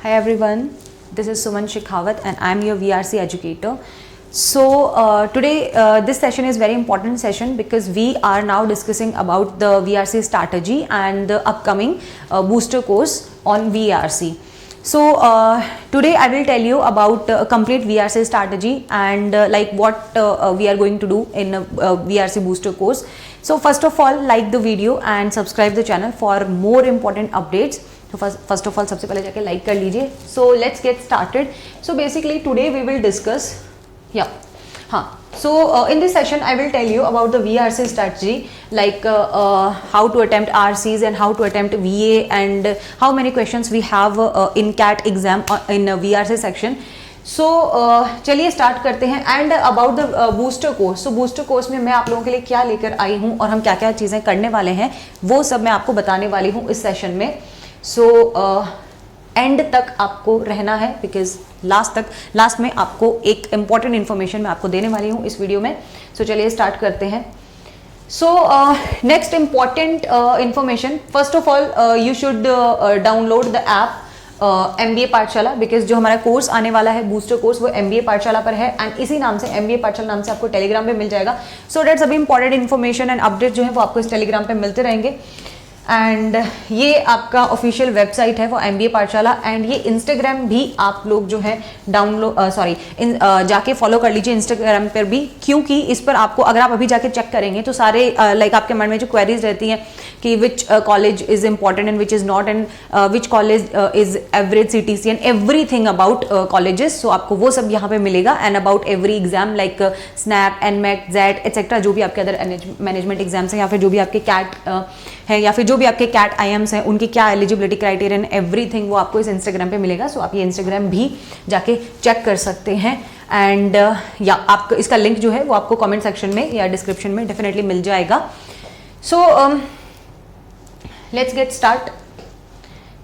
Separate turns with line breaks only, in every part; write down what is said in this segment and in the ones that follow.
Hi everyone, this is Suman Shekhawat and I am your VRC educator. So today this session is very important session because we are now discussing about the VRC strategy and the upcoming booster course on VRC. So today I will tell you about complete VRC strategy and like what we are going to do in a VRC booster course. So first of all, like the video and subscribe the channel for more important updates. तो first of all सबसे पहले जाके like कर लीजिए. So let's get started. So basically today we will discuss so in this session I will tell you about the VRC strategy, like how to attempt RCs and how to attempt VA and how many questions we have in CAT exam in VRC section. So चलिए start करते हैं. And about the booster course. So booster course में मैं आप लोगों के लिए क्या लेकर आई हूँ और हम क्या क्या चीज़ें करने वाले हैं वो सब मैं आपको बताने वाली हूँ इस सेशन में. सो एंड तक आपको रहना है बिकॉज लास्ट में आपको एक इम्पॉर्टेंट इन्फॉर्मेशन मैं आपको देने वाली हूँ इस वीडियो में. सो चलिए स्टार्ट करते हैं. So next important information, first of all you should download the app MBA पाठशाला, बिकॉज जो हमारा कोर्स आने वाला है बूस्टर कोर्स वो MBA पाठशाला पर है एंड इसी नाम से MBA पाठशाला नाम से आपको टेलीग्राम पे मिल जाएगा. सो डेट सभी इंपॉर्टेंट इन्फॉर्मेशन एंड अपडेट जो है वो आपको इस टेलीग्राम पे मिलते रहेंगे. एंड ये आपका ऑफिशियल वेबसाइट है वो MBA पाठशाला. एंड ये इंस्टाग्राम भी आप लोग जो है जाके फॉलो कर लीजिए इंस्टाग्राम पर भी, क्योंकि इस पर आपको अगर आप अभी जाके चेक करेंगे तो सारे लाइक आपके मन में जो क्वेरीज रहती हैं कि which college is important and which is not and which college is average CTC and everything about colleges. So आपको वो सब यहाँ पे मिलेगा and about every exam like SNAP, NMAT, ZET etcetera, जो भी आपके अदर मैनेजमेंट एग्जाम्स हैं या फिर जो भी आपके कैट है या फिर जो भी आपके कैट IIMs हैं उनकी क्या एलिजिबिलिटी क्राइटेरियन एवरीथिंग वो आपको इस इंस्टाग्राम पे मिलेगा. सो आप ये इंस्टाग्राम भी जाके चेक कर सकते हैं. एंड या आपको इसका लिंक जो है वो आपको कमेंट सेक्शन में या डिस्क्रिप्शन में डेफिनेटली मिल जाएगा. सो let's get start.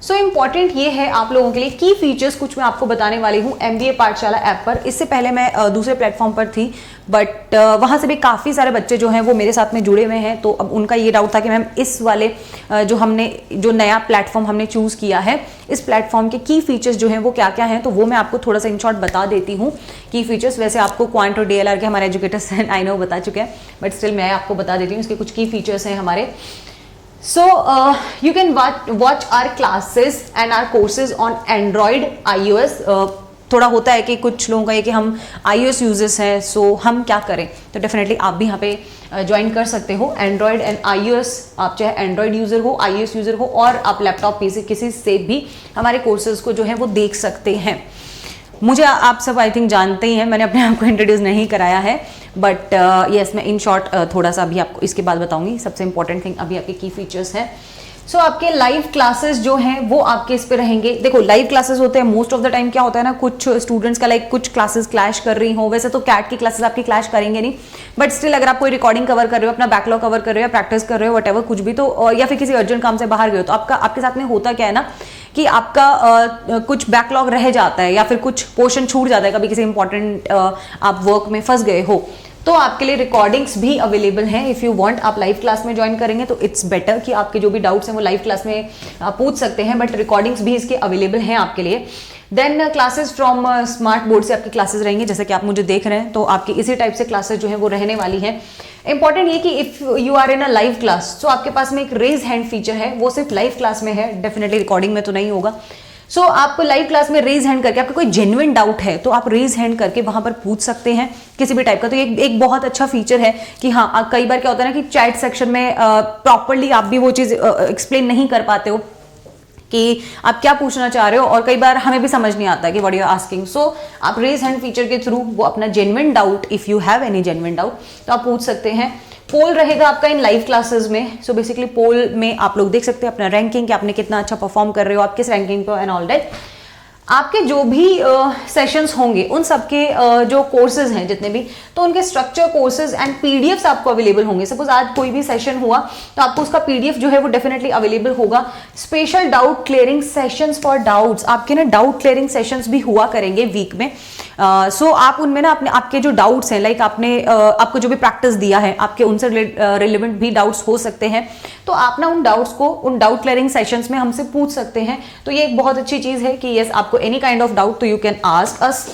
So important ये है आप लोगों के लिए की फीचर्स कुछ मैं आपको बताने वाली हूँ MBA पाठशाला ऐप पर. इससे पहले मैं दूसरे प्लेटफॉर्म पर थी बट वहाँ से भी काफ़ी सारे बच्चे जो हैं वो मेरे साथ में जुड़े हुए हैं. तो अब उनका ये डाउट था कि मैम इस वाले जो नया प्लेटफॉर्म हमने चूज़ किया है इस प्लेटफॉर्म के की फीचर्स जो हैं वो क्या क्या हैं. तो वो मैं आपको थोड़ा सा इन शॉर्ट बता देती हूँ की फीचर्स. वैसे आपको क्वांट और DLR के हमारे एजुकेटर्स आई नो बता चुके हैं बट स्टिल मैं आपको बता देती हूँ इसके कुछ की फीचर्स हैं हमारे. So you can watch our classes and our courses on Android, iOS. थोड़ा होता है कि कुछ लोगों का ये कि हम iOS यूजर्स हैं, सो हम क्या करें. तो डेफिनेटली आप भी यहाँ पे ज्वाइन कर सकते हो. एंड्रॉयड एंड iOS, आप चाहे एंड्रॉयड यूज़र हो, iOS यूज़र हो और आप लैपटॉप PC किसी से भी हमारे कोर्सेज को जो है वो देख सकते हैं. मुझे आप सब आई थिंक जानते ही हैं, मैंने अपने आप को इंट्रोड्यूस नहीं कराया है बट यस मैं इन शॉर्ट थोड़ा सा अभी आपको इसके बाद बताऊंगी. सबसे इंपॉर्टेंट थिंग अभी आपके की फीचर्स हैं. सो आपके लाइव क्लासेस जो हैं वो आपके इस पे रहेंगे. देखो लाइव क्लासेस होते हैं मोस्ट ऑफ द टाइम क्या होता है ना, कुछ स्टूडेंट्स का लाइक कुछ क्लासेस क्लैश कर रही हो. वैसे तो कैट की क्लासेस आपकी क्लैश करेंगे नहीं बट स्टिल अगर आप कोई रिकॉर्डिंग कवर कर रहे हो, अपना बैकलॉग कवर कर रहे हो, प्रैक्टिस कर रहे हो, वट कुछ भी, तो या फिर किसी अर्जेंट काम से बाहर गए हो तो आपके साथ में होता क्या है ना कि आपका कुछ बैकलॉग रह जाता है या फिर कुछ पोर्शन छूट जाता है, कभी किसी इंपॉर्टेंट आप वर्क में फंस गए हो. तो आपके लिए रिकॉर्डिंग्स भी अवेलेबल हैं. इफ़ यू वांट आप लाइव क्लास में ज्वाइन करेंगे तो इट्स बेटर कि आपके जो भी डाउट्स हैं वो लाइव क्लास में पूछ सकते हैं बट रिकॉर्डिंग्स भी इसके अवेलेबल हैं आपके लिए. Then classes from smart board से आपकी क्लासेस रहेंगी जैसे कि आप मुझे देख रहे हैं. तो आपकी इसी टाइप से क्लासेस जो है वो रहने वाली हैं. इंपॉर्टेंट ये कि if you are in a live class तो आपके पास में एक रेज हैंड फीचर है, वो सिर्फ लाइव क्लास में है, डेफिनेटली रिकॉर्डिंग में तो नहीं होगा. सो आप लाइव क्लास में रेज हैंड करके आपका कोई जेन्युइन डाउट है तो आप रेज हैंड करके वहां पर पूछ सकते हैं किसी भी टाइप का. तो ये एक बहुत अच्छा फीचर है कि हाँ कई बार क्या होता है ना कि चैट सेक्शन में प्रॉपरली आप भी वो चीज़ एक्सप्लेन नहीं कर पाते हो कि आप क्या पूछना चाह रहे हो और कई बार हमें भी समझ नहीं आता कि व्हाट यू आर आस्किंग. सो आप रेज हैंड फीचर के थ्रू वो अपना genuine doubt, if you have any genuine doubt तो आप पूछ सकते हैं. पोल रहेगा आपका इन लाइव क्लासेस में. सो बेसिकली पोल में आप लोग देख सकते हैं अपना रैंकिंग कि आपने कितना अच्छा परफॉर्म कर रहे हो, आप किस रैंकिंग पे एंड ऑल दैट. आपके जो भी सेशंस होंगे उन सबके जो कोर्सेज हैं जितने भी, तो उनके स्ट्रक्चर कोर्सेज एंड पीडीएफ्स आपको अवेलेबल होंगे. सपोज आज कोई भी सेशन हुआ तो आपको उसका पीडीएफ जो है वो डेफिनेटली अवेलेबल होगा. Special doubt clearing sessions for doubts, आपके ना डाउट क्लियरिंग सेशंस भी हुआ करेंगे वीक में सो आप उनमें ना अपने आपके जो डाउट्स हैं, लाइक आपने आपको जो भी प्रैक्टिस दिया है, आपके उनसे रिलेवेंट भी डाउट्स हो सकते हैं, तो आप ना उन डाउट्स को उन डाउट क्लियरिंग सेशंस में हमसे पूछ सकते हैं। तो ये एक बहुत अच्छी चीज है कि यस, आपको एनी काइंड ऑफ डाउट तो you can ask us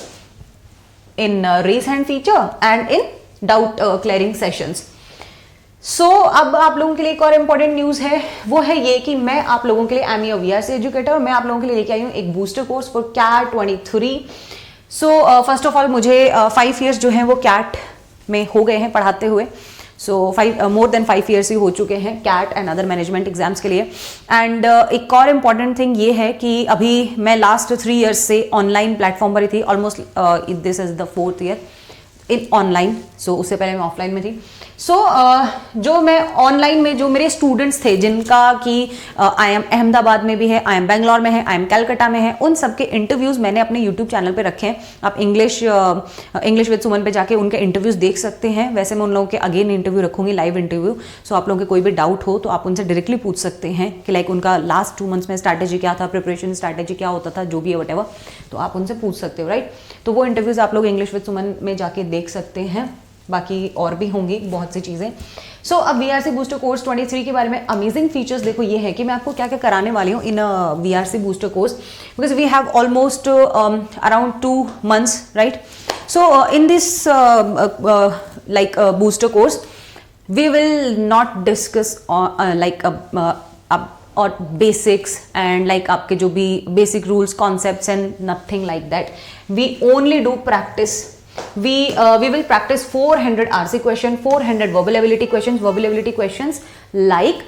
in raise hand feature and in doubt clearing sessions. So अब आप लोगों के लिए एक और इंपॉर्टेंट न्यूज है, वो है ये कि मैं आप लोगों के लिए I am your VRC educator और मैं आप लोगों के लिए लेके आई हूँ एक booster course for CAT 23। So first of all मुझे 5 ईयर्स जो हैं वो कैट में हो गए हैं पढ़ाते हुए। सो मोर देन 5 ईयर्स ही हो चुके हैं CAT and other management exams के लिए। एंड एक और इम्पॉर्टेंट थिंग ये है कि अभी मैं लास्ट 3 ईयर्स से ऑनलाइन प्लेटफॉर्म पर ही थी, almost this is the 4th year in online. So उससे पहले मैं ऑफलाइन में थी। सो जो मैं ऑनलाइन में जो मेरे स्टूडेंट्स थे जिनका कि आई एम अहमदाबाद में भी है, आई एम बेंगलोर में है, आई एम कलकत्ता में है, उन सबके इंटरव्यूज़ मैंने अपने यूट्यूब चैनल पे रखे हैं। आप इंग्लिश विद सुमन पे जाके उनके इंटरव्यूज़ देख सकते हैं। वैसे मैं उन लोगों के अगेन इंटरव्यू रखूंगी, लाइव इंटरव्यू। सो आप लोगों के कोई भी डाउट हो तो आप उनसे डायरेक्टली पूछ सकते हैं कि लाइक उनका लास्ट 2 मंथ्स में स्ट्रैटेजी क्या था, प्रिपरेशन स्ट्रैटेजी क्या होता था, जो भी है वटेवर, तो आप उनसे पूछ सकते हो, राइट। तो वो इंटरव्यूज़ आप लोग इंग्लिश विद सुमन में जाके देख सकते हैं। बाकी और भी होंगी बहुत सी चीज़ें। सो अब वीआरसी बूस्टर कोर्स 23 के बारे में अमेजिंग फीचर्स देखो ये है कि मैं आपको क्या क्या कराने वाली हूँ in VRC booster course, because we have almost around 2 months, right. So in this like booster course we will not discuss like और बेसिक्स एंड लाइक आपके जो भी basic rules concepts and nothing like that. We only do practice. We will practice 400 RC question, 400 verbal ability questions like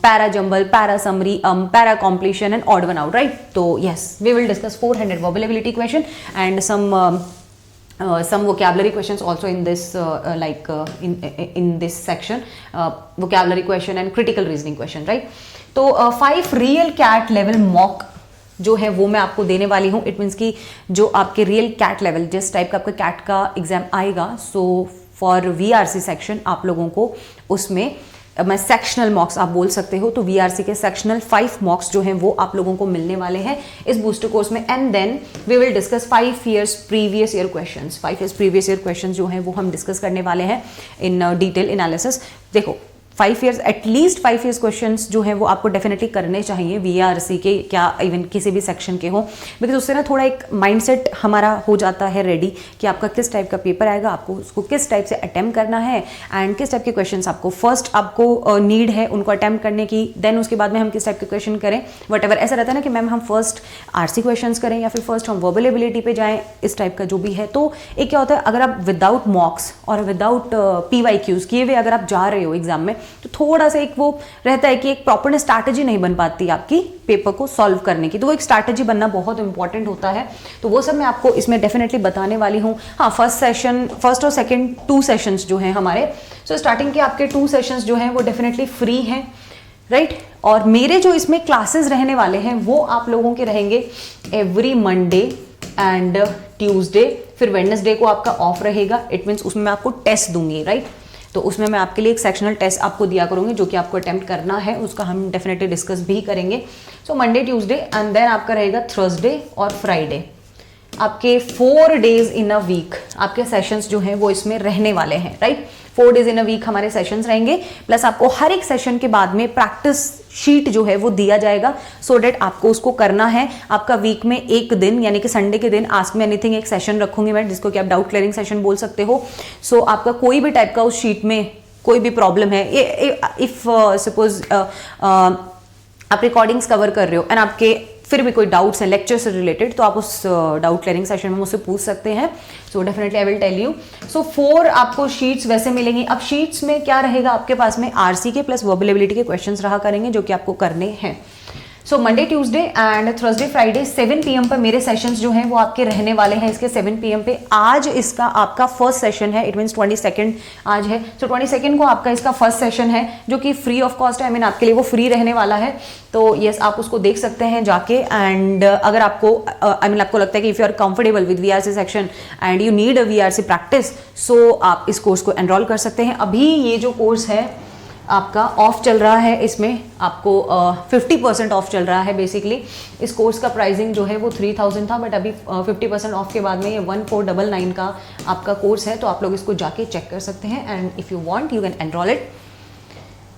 para jumble, para summary, para completion and odd one out, right? So yes, we will discuss 400 verbal ability question and some vocabulary questions also in this in this section, vocabulary question and critical reasoning question, right? तो 5 real CAT level mock जो है वो मैं आपको देने वाली हूँ। It means कि जो आपके रियल कैट लेवल जिस टाइप का आपका कैट का एग्जाम आएगा, सो फॉर वीआरसी सेक्शन आप लोगों को उसमें मैं सेक्शनल मॉक्स आप बोल सकते हो, तो वीआरसी के सेक्शनल 5 मॉक्स जो हैं वो आप लोगों को मिलने वाले हैं इस बूस्टर कोर्स में। And then we will discuss 5 years previous year questions. 5 years previous year questions जो हैं वो हम डिस्कस करने वाले हैं इन डिटेल एनालिसिस। देखो 5 years एटलीस्ट 5 years क्वेश्चंस जो है वो आपको डेफिनेटली करने चाहिए वीआरसी के, क्या इवन किसी भी सेक्शन के हो, बिकॉज उससे ना थोड़ा एक माइंडसेट हमारा हो जाता है रेडी कि आपका किस टाइप का पेपर आएगा, आपको उसको किस टाइप से अटेम्प्ट करना है एंड किस टाइप के क्वेश्चंस आपको फर्स्ट आपको नीड है उनको अटेम्प्ट करने की, देन उसके बाद में हम किस टाइप के क्वेश्चन करें वटेवर। ऐसा रहता है ना कि मैम हम फर्स्ट आरसी क्वेश्चंस करें या फिर फर्स्ट हम वर्बल एबिलिटी पे जाएं, इस टाइप का जो भी है। तो एक क्या होता है, अगर आप विदाउट मॉक्स और विदाउट PYQs किए हुए अगर आप जा रहे हो एग्जाम में, तो थोड़ा सा एक वो रहता है कि एक प्रॉपर स्ट्रैटेजी नहीं बन पाती आपकी पेपर को सॉल्व करने की। तो वो एक स्ट्रैटेजी बनना बहुत इंपॉर्टेंट होता है। तो वो सब मैं आपको इसमें डेफिनेटली बताने वाली हूँ। हाँ, फर्स्ट और सेकंड 2 सेशंस जो हैं हमारे, सो स्टार्टिंग के आपके 2 सेशंस जो हैं वो डेफिनेटली फ्री हैं, राइट। और मेरे जो इसमें क्लासेस रहने वाले हैं वो आप लोगों के रहेंगे एवरी मंडे एंड ट्यूसडे, फिर वेडनेसडे को आपका ऑफ रहेगा। इट मीन्स उसमें मैं आपको टेस्ट दूंगी, राइट। तो उसमें मैं आपके लिए एक सेक्शनल टेस्ट आपको दिया करूंगी जो कि आपको अटेम्प्ट करना है, उसका हम डेफिनेटली डिस्कस भी करेंगे। So Monday Tuesday and then आपका रहेगा थर्सडे और फ्राइडे, आपके 4 days इन अ वीक आपके सेशंस जो हैं वो इसमें रहने वाले हैं, right. 4 days in a week हमारे सेशंस रहेंगे, प्लस आपको हर एक सेशन के बाद में प्रैक्टिस शीट जो है वो दिया जाएगा, सो डेट आपको उसको करना है। आपका वीक में एक दिन यानी कि संडे के दिन आस्क मी एनीथिंग एक सेशन रखूंगी मैं, जिसको कि आप डाउट क्लियरिंग सेशन बोल सकते हो। सो आपका कोई भी टाइप का उस शीट में कोई भी प्रॉब्लम है, इफ सपोज आप रिकॉर्डिंग्स कवर कर रहे हो एंड आपके फिर भी कोई डाउट्स हैं लेक्चर से रिलेटेड, तो आप उस डाउट क्लियरिंग सेशन में मुझसे पूछ सकते हैं। So definitely I will tell you. So 4 आपको शीट्स वैसे मिलेंगी। अब शीट्स में क्या रहेगा आपके पास में, आरसी के प्लस वर्बल एबिलिटी के क्वेश्चंस रहा करेंगे जो कि आपको करने हैं। सो Monday Tuesday and Thursday Friday 7 PM पर मेरे सेशंस जो हैं वो आपके रहने वाले हैं इसके 7 PM पे। आज इसका आपका फर्स्ट सेशन है, इट मीन्स 22 आज है। सो 22 को आपका इसका फर्स्ट सेशन है जो कि फ्री ऑफ कॉस्ट है, आई मीन आपके लिए वो फ्री रहने वाला है। तो यस, आप उसको देख सकते हैं जाके। एंड अगर आपको आपको लगता है कि if you are comfortable with VRC section and you need a VRC practice, so आप इस कोर्स को एनरोल कर सकते हैं। अभी ये जो कोर्स है आपका ऑफ चल रहा है, इसमें आपको 50% ऑफ चल रहा है बेसिकली। इस कोर्स का प्राइसिंग जो है वो 3000 था, बट अभी 50% ऑफ के बाद में ये 1499 का आपका कोर्स है, तो आप लोग इसको जाके चेक कर सकते हैं and if you want you can enrol it.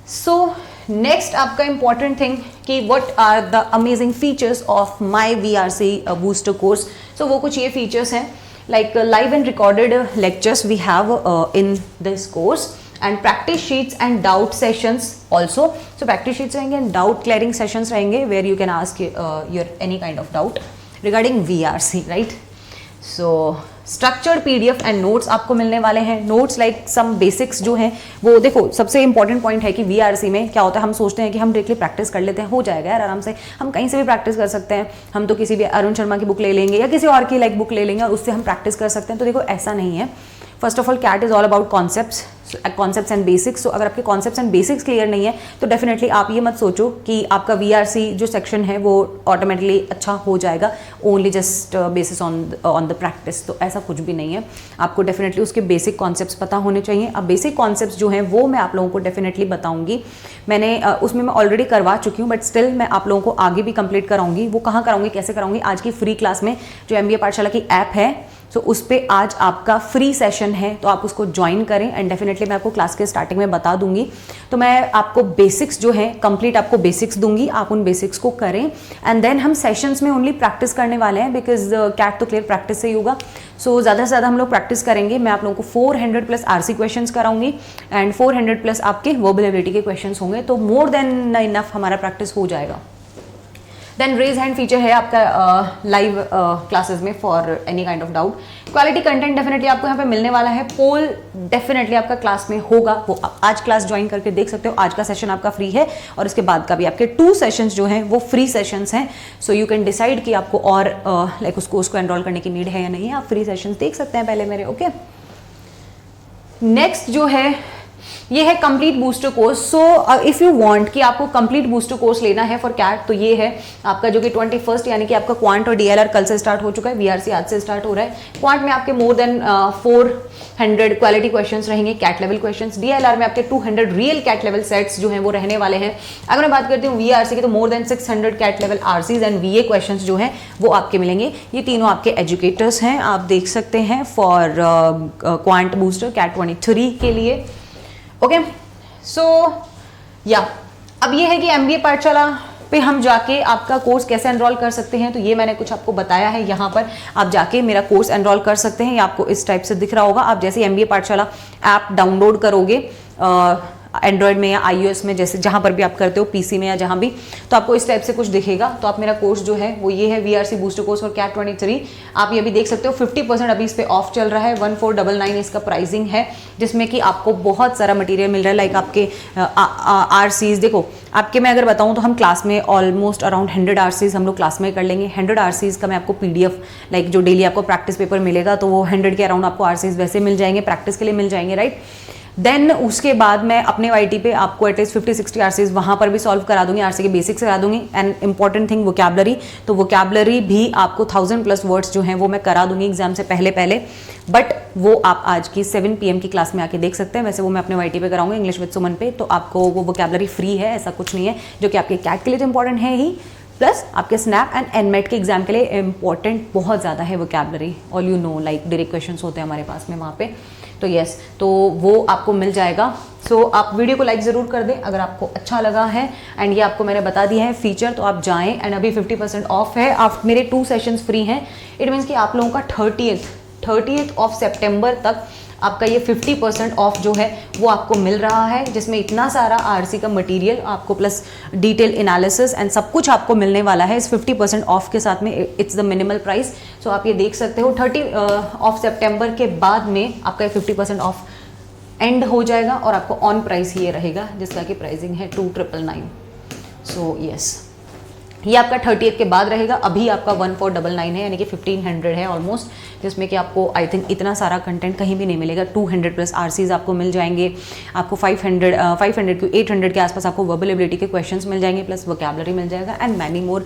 So next आपका इंपॉर्टेंट थिंग कि what are the amazing features of my VRC booster course. So वो कुछ ये फीचर्स हैं, like live and recorded lectures we have in this course, and practice sheets and doubt sessions also. So practice sheets रहेंगे and doubt clearing sessions रहेंगे where you can ask your any kind of doubt regarding VRC, right? So structured PDF and notes आपको मिलने वाले हैं। notes like some basics जो हैं वो देखो, सबसे इंपॉर्टेंट पॉइंट है कि VRC में क्या होता है, हम सोचते हैं कि हम डायरेक्टली प्रैक्टिस कर लेते हैं, हो जाएगा यार आराम से, हम कहीं से भी प्रैक्टिस कर सकते हैं, हम तो किसी भी अरुण शर्मा की बुक ले लेंगे या किसी और की लाइक बुक ले लेंगे और उससे हम प्रैक्टिस कर सकते हैं। तो देखो ऐसा नहीं है। First of all CAT is all about concepts and basics. So अगर आपके कॉन्सेप्ट्स एंड बेसिक्स क्लियर नहीं है तो डेफिनेटली आप ये मत सोचो कि आपका VRC जो सेक्शन है वो ऑटोमेटिकली अच्छा हो जाएगा only just basis on the practice. तो ऐसा कुछ भी नहीं है, आपको डेफिनेटली उसके बेसिक कॉन्सेप्ट्स पता होने चाहिए। अब बेसिक कॉन्सेप्ट्स जो हैं वो मैं आप लोगों को डेफिनेटली बताऊंगी, मैंने उसमें मैं ऑलरेडी करवा चुकी हूँ, बट स्टिल मैं आप लोगों को आगे भी कंप्लीट कराऊंगी। वो कहाँ कराऊंगी, कैसे कराऊंगी, आज की फ्री क्लास में जो MBA पाठशाला की ऐप है, सो उस पर आज आपका फ्री सेशन है, तो आप उसको ज्वाइन करें एंड डेफिनेटली मैं आपको क्लास के स्टार्टिंग में बता दूंगी। तो मैं आपको बेसिक्स जो है कंप्लीट आपको बेसिक्स दूंगी, आप उन बेसिक्स को करें एंड देन हम सेशंस में ओनली प्रैक्टिस करने वाले हैं, बिकॉज कैट तो क्लियर प्रैक्टिस से ही होगा। सो ज़्यादा से ज़्यादा हम लोग प्रैक्टिस करेंगे। मैं आप लोगों को 400+ RC क्वेश्चंस कराऊंगी एंड 400+ आपके वर्बल एबिलिटी के क्वेश्चंस होंगे, तो मोर देन इनफ हमारा प्रैक्टिस हो जाएगा। देन रेज हैंड फीचर है आपका लाइव क्लासेस में for any kind of doubt. Quality content definitely आपको यहाँ पे मिलने वाला है। पोल डेफिनेटली आपका क्लास में होगा, वो आप आज क्लास ज्वाइन करके देख सकते हो। आज का सेशन आपका फ्री है और इसके बाद का भी आपके 2 सेशंस जो हैं वो फ्री सेशंस हैं। सो यू कैन डिसाइड कि आपको और लाइक उस कोर्स को एनरोल करने की नीड है या नहीं है। आप फ्री सेशंस देख सकते हैं पहले मेरे। ओके, नेक्स्ट जो है ये है complete booster course. So if you want कि आपको कंप्लीट बूस्टर कोर्स लेना है फॉर कैट, तो ये है आपका जो कि 21 यानी कि आपका क्वांट और DLR कल से स्टार्ट हो चुका है, VRC आज से स्टार्ट हो रहा है। क्वांट में आपके मोर देन 400 क्वालिटी क्वेश्चंस रहेंगे, कैट लेवल क्वेश्चंस। DLR में आपके 200 रियल कैट लेवल सेट्स जो हैं वो रहने वाले हैं। अगर मैं बात करती हूँ VRC की, तो more than 600 CAT level RCs and VA questions जो हैं वो आपके मिलेंगे। ये तीनों आपके एजुकेटर्स हैं, आप देख सकते हैं फॉर क्वांट बूस्टर कैट 23 के लिए। ओके, सो या अब ये है कि MBA पाठशाला पे हम जाके आपका कोर्स कैसे एनरोल कर सकते हैं, तो ये मैंने कुछ आपको बताया है। यहाँ पर आप जाके मेरा कोर्स एनरोल कर सकते हैं, ये आपको इस टाइप से दिख रहा होगा। आप जैसे MBA पाठशाला ऐप डाउनलोड करोगे एंड्रॉयड में या iOS में, जैसे जहाँ पर भी आप करते हो, PC में या जहाँ भी, तो आपको इस टाइप से कुछ दिखेगा। तो आप मेरा कोर्स जो है वो ये है, VRC बूस्टर कोर्स और कैट 23। आप ये भी देख सकते हो 50% अभी इस पे ऑफ चल रहा है, 1499 इसका प्राइसिंग है, जिसमें कि आपको बहुत सारा मटेरियल मिल रहा है। लाइक आपके RCs देखो, आपके मैं अगर बताऊँ तो हम क्लास में ऑलमोस्ट अराउंड 100 RCs हम लोग क्लास में कर लेंगे। 100 RCs का मैं आपको PDF लाइक जो डेली आपको प्रैक्टिस पेपर मिलेगा, तो वो 100 के अराउंड आपको RCs वैसे मिल जाएंगे, प्रैक्टिस के लिए मिल जाएंगे, राइट। देन उसके बाद मैं अपने YT पे आपको एटलीस्ट 50-60 RCs वहाँ पर भी सॉल्व करा दूंगी, RC के बेसिक्स करा दूंगी। एंड इंपॉर्टेंट थिंग वोकैबलरी, तो वोकैबलरी भी आपको 1000+ वर्ड्स जो हैं वो मैं करा दूंगी एग्जाम से पहले। बट वो आप आज की 7 PM की क्लास में आके देख सकते हैं। वैसे वो मैं अपने YT पे कराऊंगी, इंग्लिश विद सुमन पे, तो आपको वो वोकैबलरी फ्री है, ऐसा कुछ नहीं है, जो कि आपके कैट के लिए तो इंपॉर्टेंट है ही, प्लस आपके स्नैप एंड एनमेट के एग्जाम के लिए इंपॉर्टेंट बहुत ज़्यादा है vocabulary. All you know, like direct questions होते हैं हमारे पास में वहाँ पे, तो यस, तो वो आपको मिल जाएगा। सो आप वीडियो को लाइक ज़रूर कर दें अगर आपको अच्छा लगा है। एंड ये आपको मैंने बता दिया है फीचर, तो आप जाएं। एंड अभी 50% ऑफ है, आप मेरे 2 सेशंस फ्री हैं। इट मीन्स कि आप लोगों का 30th ऑफ सितंबर तक आपका ये 50% ऑफ जो है वो आपको मिल रहा है, जिसमें इतना सारा RC का मटेरियल आपको प्लस डिटेल एनालिसिस एंड सब कुछ आपको मिलने वाला है इस 50% ऑफ के साथ में। It's the minimal price. So आप ये देख सकते हो 30 ऑफ सितंबर के बाद में आपका ये 50% ऑफ एंड हो जाएगा और आपको ऑन प्राइस ही ये रहेगा, जिसका कि प्राइसिंग है 2999। सो यस, ये आपका 30th के बाद रहेगा। अभी आपका 1499 है, यानी कि 1500 है ऑलमोस्ट, जिसमें कि आपको आई थिंक इतना सारा कंटेंट कहीं भी नहीं मिलेगा। 200+ RCs आपको मिल जाएंगे, आपको 500 टू 800 के आसपास आपको वर्बल एबिलिटी के क्वेश्चंस मिल जाएंगे, प्लस वोकैबलरी मिल जाएगा एंड मैनी मोर।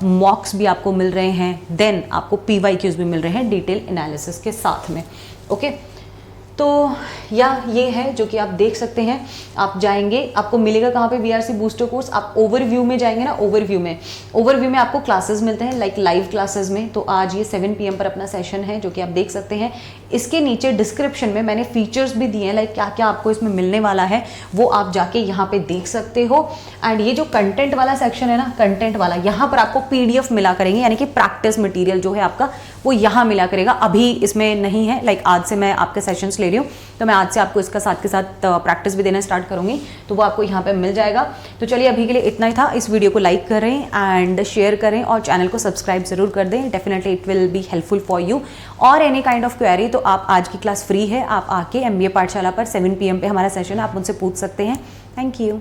मॉक्स भी आपको मिल रहे हैं, देन आपको PYQs भी मिल रहे हैं डिटेल एनालिसिस के साथ में। ओके, तो या ये है जो कि आप देख सकते हैं। आप जाएंगे, आपको मिलेगा कहाँ पे VRC बूस्टर कोर्स, आप ओवरव्यू में जाएंगे ना, ओवरव्यू में आपको क्लासेस मिलते हैं लाइक लाइव क्लासेस में। तो आज ये 7 PM पर अपना सेशन है जो कि आप देख सकते हैं। इसके नीचे डिस्क्रिप्शन में मैंने फीचर्स भी दिए हैं, लाइक क्या क्या आपको इसमें मिलने वाला है वो आप जाके यहाँ पे देख सकते हो। एंड ये जो कंटेंट वाला सेक्शन है ना, कंटेंट वाला, यहाँ पर आपको PDF मिला करेंगे, यानी कि प्रैक्टिस मटेरियल जो है आपका वो यहाँ मिला करेगा। अभी इसमें नहीं है, लाइक आज से मैं आपके सेशंस ले रही हूँ, तो मैं आज से आपको इसका साथ के साथ प्रैक्टिस भी देना स्टार्ट करूँगी, तो वो आपको यहाँ पे मिल जाएगा। तो चलिए अभी के लिए इतना ही था। इस वीडियो को लाइक करें एंड शेयर करें और चैनल को सब्सक्राइब जरूर कर दें। Definitely it will be helpful for you. और एनी काइंड ऑफ क्वेरी तो आप, आज की क्लास फ्री है, आप आके MBA पाठशाला पर 7 PM पे हमारा सेशन है, आप मुझसे पूछ सकते हैं। Thank you.